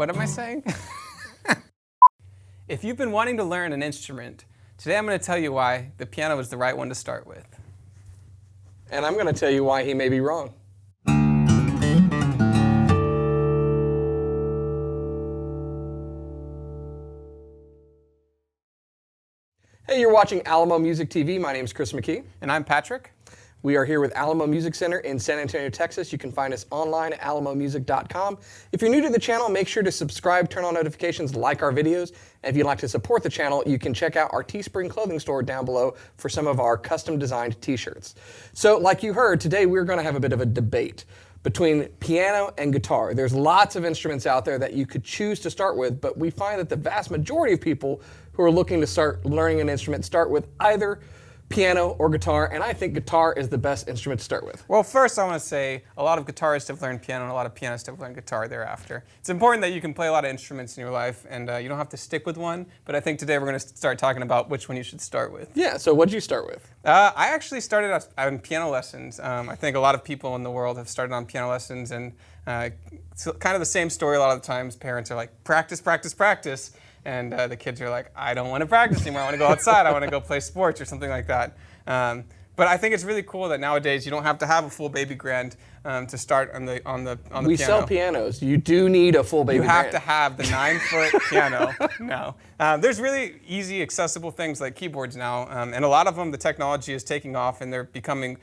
What am I saying? If you've been wanting to learn an instrument, today I'm going to tell you why the piano is the right one to start with. And I'm going to tell you why he may be wrong. Hey, you're watching Alamo Music TV. My name is Chris McKee. And I'm Patrick. We are here with Alamo Music Center in San Antonio, Texas. You can find us online at alamomusic.com. If you're new to the channel, make sure to subscribe, turn on notifications, like our videos. And if you'd like to support the channel, you can check out our Teespring clothing store down below for some of our custom designed t-shirts. So like you heard, today we're going to have a bit of a debate between piano and guitar. There's lots of instruments out there that you could choose to start with, but we find that the vast majority of people who are looking to start learning an instrument start with either piano or guitar, and I think guitar is the best instrument to start with. Well, first I want to say a lot of guitarists have learned piano and a lot of pianists have learned guitar thereafter. It's important that you can play a lot of instruments in your life and you don't have to stick with one, but I think today we're going to start talking about which one you should start with. Yeah, so what did you start with? I actually started on piano lessons. I think a lot of people in the world have started on piano lessons, and it's kind of the same story a lot of the times. Parents are like, practice, practice, practice. And the kids are like, I don't want to practice anymore. I want to go outside. I want to go play sports or something like that. But I think it's really cool that nowadays you don't have to have a full baby grand to start on the piano. We sell pianos. You do need a full baby grand. You have to have the 9-foot piano. No. There's really easy, accessible things like keyboards now. And a lot of them, the technology is taking off and they're becoming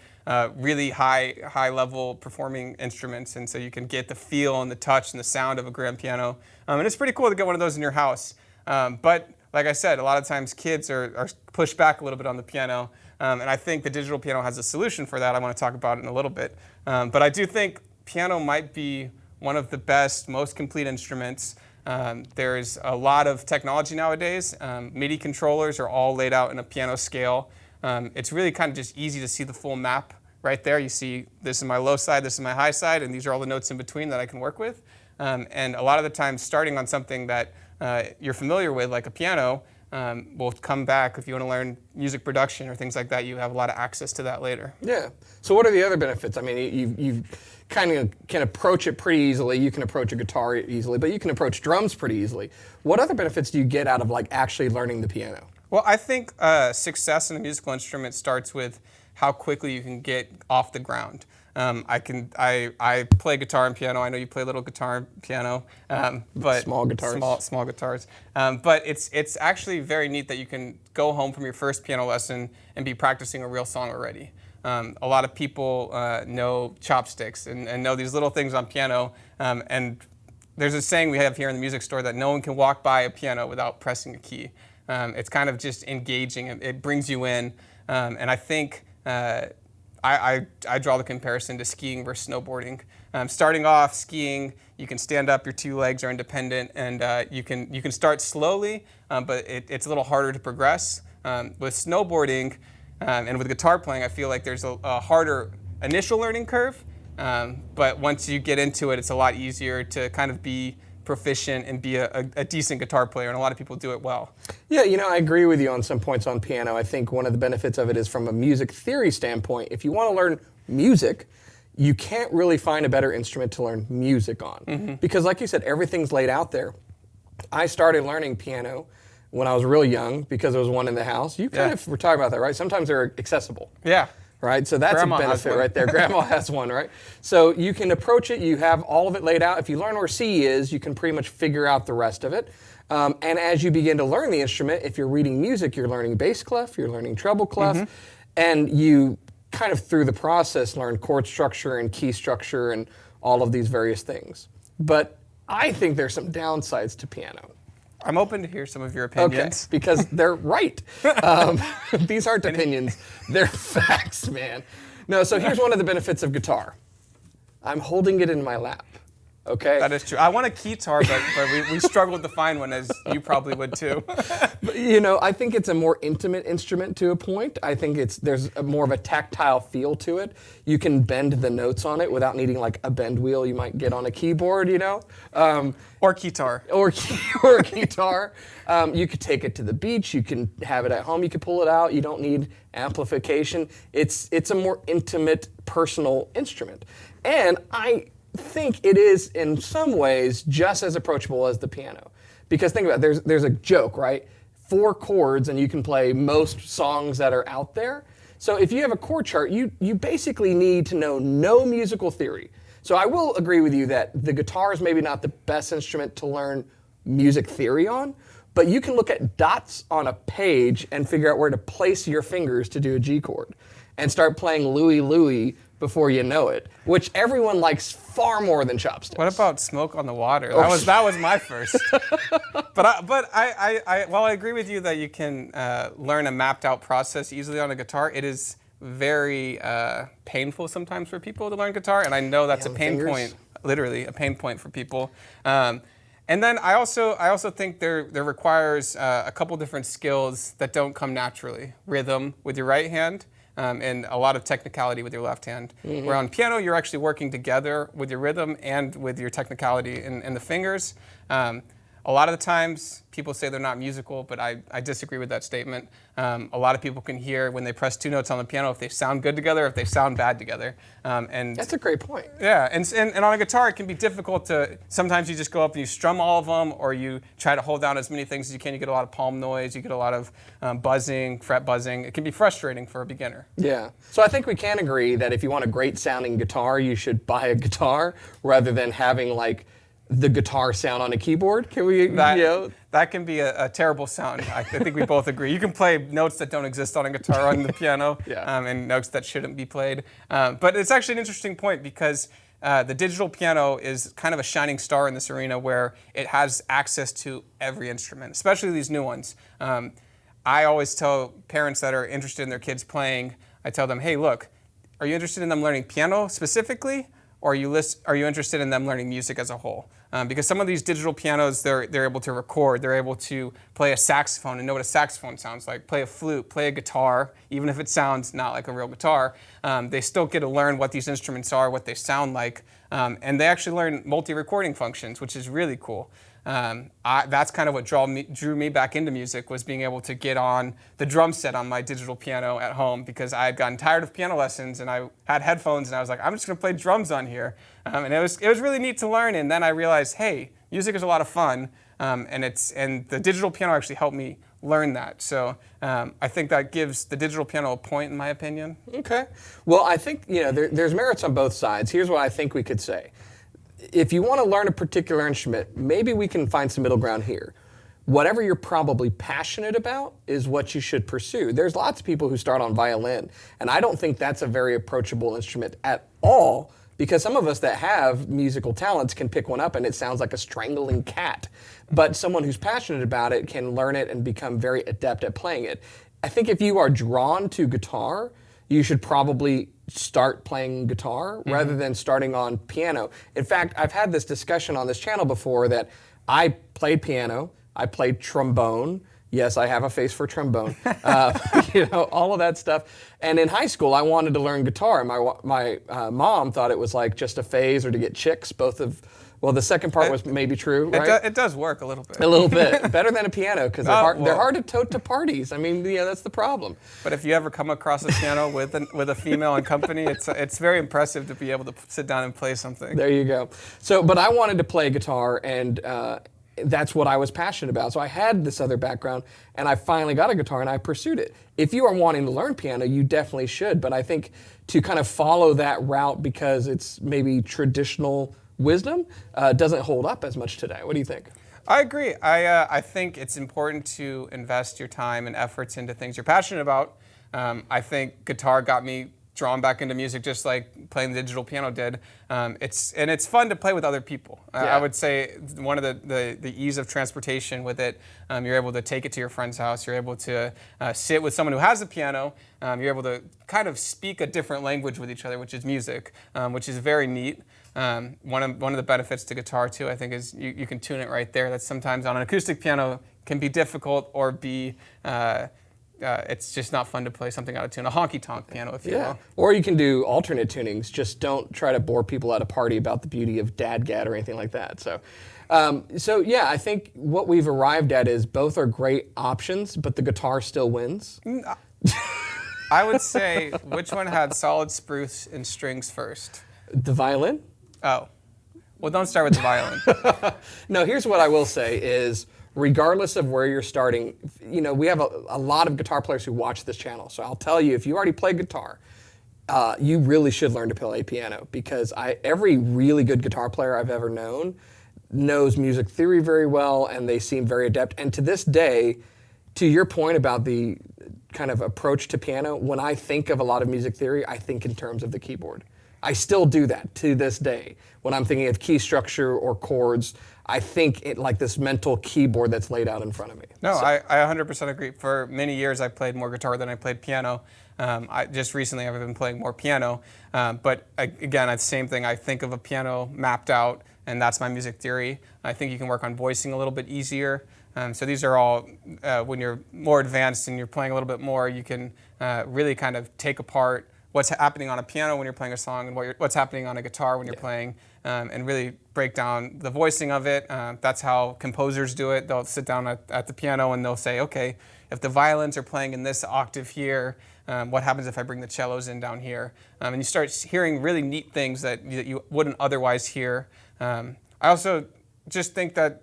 really high-level performing instruments. And so you can get the feel and the touch and the sound of a grand piano. And it's pretty cool to get one of those in your house. But like I said, a lot of times kids are pushed back a little bit on the piano, and I think the digital piano has a solution for that. I want to talk about it in a little bit. But I do think piano might be one of the best, most complete instruments. There's a lot of technology nowadays. MIDI controllers are all laid out in a piano scale. It's really kind of just easy to see the full map right there. You see this is my low side, this is my high side, and these are all the notes in between that I can work with. And a lot of the time starting on something that you're familiar with, like a piano, will come back. If you want to learn music production or things like that, you have a lot of access to that later. Yeah. So what are the other benefits? I mean, you kind of can approach it pretty easily. You can approach a guitar easily, but you can approach drums pretty easily. What other benefits do you get out of like actually learning the piano? Well, I think success in a musical instrument starts with how quickly you can get off the ground. I play guitar and piano. I know you play a little guitar and piano, but small guitars. Small guitars. But it's actually very neat that you can go home from your first piano lesson and be practicing a real song already. A lot of people know chopsticks and know these little things on piano. And there's a saying we have here in the music store that no one can walk by a piano without pressing a key. It's kind of just engaging. It brings you in, and I think. I draw the comparison to skiing versus snowboarding. Starting off skiing, you can stand up, your two legs are independent, and you can start slowly, but it's a little harder to progress. With snowboarding and with guitar playing, I feel like there's a harder initial learning curve, but once you get into it, it's a lot easier to kind of be proficient and be a decent guitar player, and a lot of people do it well. Yeah, you know, I agree with you on some points on piano. I think one of the benefits of it is from a music theory standpoint. If you want to learn music, you can't really find a better instrument to learn music on. Mm-hmm. Because like you said, everything's laid out there. I started learning piano when I was real young because there was one in the house. You kind of were talking about that, right? Sometimes they're accessible. Yeah. Right, so that's Grandma a benefit right there. Grandma has one, right? So you can approach it, you have all of it laid out. If you learn where C is, you can pretty much figure out the rest of it. And as you begin to learn the instrument, if you're reading music, you're learning bass clef, you're learning treble clef, and you kind of through the process learn chord structure and key structure and all of these various things. But I think there's some downsides to piano. I'm open to hear some of your opinions. Okay, because they're right. These aren't opinions, they're facts, man. No, so here's one of the benefits of guitar. I'm holding it in my lap, okay? That is true. I want a keytar, but we struggled to find one, as you probably would too. But, you know, I think it's a more intimate instrument to a point. I think there's more of a tactile feel to it. You can bend the notes on it without needing like a bend wheel you might get on a keyboard, you know? Or keytar. Or a guitar. You could take it to the beach. You can have it at home. You can pull it out. You don't need amplification. It's a more intimate, personal instrument. And I think it is in some ways just as approachable as the piano. Because think about it, there's a joke, right? 4 chords and you can play most songs that are out there. So if you have a chord chart, you basically need to know no musical theory. So I will agree with you that the guitar is maybe not the best instrument to learn music theory on, but you can look at dots on a page and figure out where to place your fingers to do a G chord and start playing Louie Louie before you know it, which everyone likes far more than chopsticks. What about Smoke on the Water? That was my while I agree with you that you can learn a mapped out process easily on a guitar, it is very painful sometimes for people to learn guitar, and I know that's a pain point, literally a pain point for people. And then I also think there requires a couple different skills that don't come naturally. Rhythm with your right hand, and a lot of technicality with your left hand. Mm-hmm. Where on piano, you're actually working together with your rhythm and with your technicality in the fingers. A lot of the times, people say they're not musical, but I disagree with that statement. A lot of people can hear when they press 2 notes on the piano if they sound good together, or if they sound bad together. And that's a great point. Yeah, and on a guitar, it can be difficult to, sometimes you just go up and you strum all of them, or you try to hold down as many things as you can. You get a lot of palm noise, you get a lot of buzzing, fret buzzing. It can be frustrating for a beginner. Yeah, so I think we can agree that if you want a great sounding guitar, you should buy a guitar rather than having like the guitar sound on a keyboard. Can we, that can be a terrible sound. I think we both agree. You can play notes that don't exist on a guitar on the piano, and notes that shouldn't be played. But it's actually an interesting point because the digital piano is kind of a shining star in this arena where it has access to every instrument, especially these new ones. I always tell parents that are interested in their kids playing, I tell them, hey, look, are you interested in them learning piano specifically? Or are you interested in them learning music as a whole? Because some of these digital pianos, they're able to record, they're able to play a saxophone and know what a saxophone sounds like, play a flute, play a guitar, even if it sounds not like a real guitar. They still get to learn what these instruments are, what they sound like, and they actually learn multi-recording functions, which is really cool. That's kind of what drew me back into music, was being able to get on the drum set on my digital piano at home, because I had gotten tired of piano lessons and I had headphones and I was like, I'm just gonna play drums on here. And it was really neat to learn, and then I realized, hey, music is a lot of fun, and the digital piano actually helped me learn that. So I think that gives the digital piano a point, in my opinion. Okay. Well, I think there's merits on both sides. Here's what I think we could say. If you want to learn a particular instrument, maybe we can find some middle ground here. Whatever you're probably passionate about is what you should pursue. There's lots of people who start on violin, and I don't think that's a very approachable instrument at all, because some of us that have musical talents can pick one up and it sounds like a strangling cat. But someone who's passionate about it can learn it and become very adept at playing it. I think if you are drawn to guitar, you should probably start playing guitar rather than starting on piano. In fact, I've had this discussion on this channel before that I played piano, I played trombone. Yes, I have a face for trombone. All of that stuff. And in high school, I wanted to learn guitar. My mom thought it was like just a phase or to get chicks. Well, the second part was maybe true, right? It does work a little bit. A little bit. Better than a piano, because they're hard to tote to parties. I mean, that's the problem. But if you ever come across a piano with a female in company, it's very impressive to be able to sit down and play something. There you go. So, but I wanted to play guitar, and that's what I was passionate about. So I had this other background, and I finally got a guitar, and I pursued it. If you are wanting to learn piano, you definitely should. But I think to kind of follow that route because it's maybe traditional wisdom doesn't hold up as much today. What do you think? I agree. I think it's important to invest your time and efforts into things you're passionate about. I think guitar got me drawn back into music just like playing the digital piano did. It's fun to play with other people. I would say one of the ease of transportation with it, you're able to take it to your friend's house, you're able to sit with someone who has a piano, you're able to kind of speak a different language with each other, which is music, which is very neat. One of the benefits to guitar too, I think, is you can tune it right there. That sometimes on an acoustic piano can be difficult or be it's just not fun to play something out of tune. A honky-tonk piano, if you will. Or you can do alternate tunings. Just don't try to bore people at a party about the beauty of dadgad or anything like that. So I think what we've arrived at is both are great options, but the guitar still wins. I would say, which one had solid spruce and strings first? The violin? Oh. Well, don't start with the violin. No, here's what I will say is, regardless of where you're starting, you know, we have a lot of guitar players who watch this channel. So I'll tell you, if you already play guitar, you really should learn to play piano, because every really good guitar player I've ever known knows music theory very well, and they seem very adept. And to this day, to your point about the kind of approach to piano, when I think of a lot of music theory, I think in terms of the keyboard. I still do that to this day. When I'm thinking of key structure or chords, I think it like this mental keyboard that's laid out in front of me. No, I 100% agree. For many years, I played more guitar than I played piano. Just recently, I've been playing more piano. But again, it's the same thing. I think of a piano mapped out, and that's my music theory. I think you can work on voicing a little bit easier. So these are all, when you're more advanced and you're playing a little bit more, you can really kind of take apart what's happening on a piano when you're playing a song and what's happening on a guitar when you're playing, and really break down the voicing of it. That's how composers do it. They'll sit down at the piano and they'll say, okay, if the violins are playing in this octave here, what happens if I bring the cellos in down here? And you start hearing really neat things that you wouldn't otherwise hear. I also just think that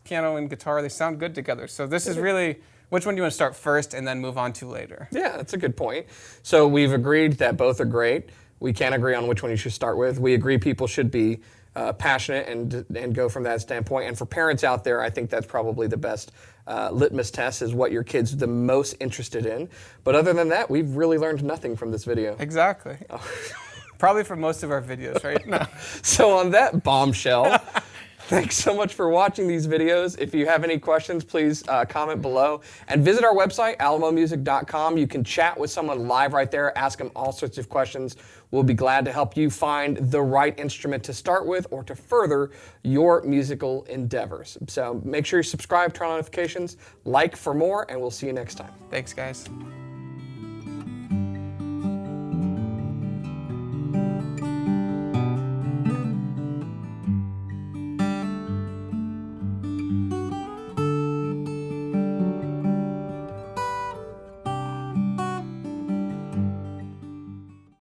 piano and guitar, they sound good together. So this is really, which one do you want to start first and then move on to later? Yeah, that's a good point. So we've agreed that both are great. We can't agree on which one you should start with. We agree people should be passionate and go from that standpoint. And for parents out there, I think that's probably the best litmus test, is what your kid's the most interested in. But other than that, we've really learned nothing from this video. Exactly. Oh. Probably from most of our videos, right? No. So on that bombshell, thanks so much for watching these videos. If you have any questions, please comment below. And visit our website, alamomusic.com. You can chat with someone live right there, ask them all sorts of questions. We'll be glad to help you find the right instrument to start with or to further your musical endeavors. So make sure you subscribe, turn on notifications, like for more, and we'll see you next time. Thanks, guys.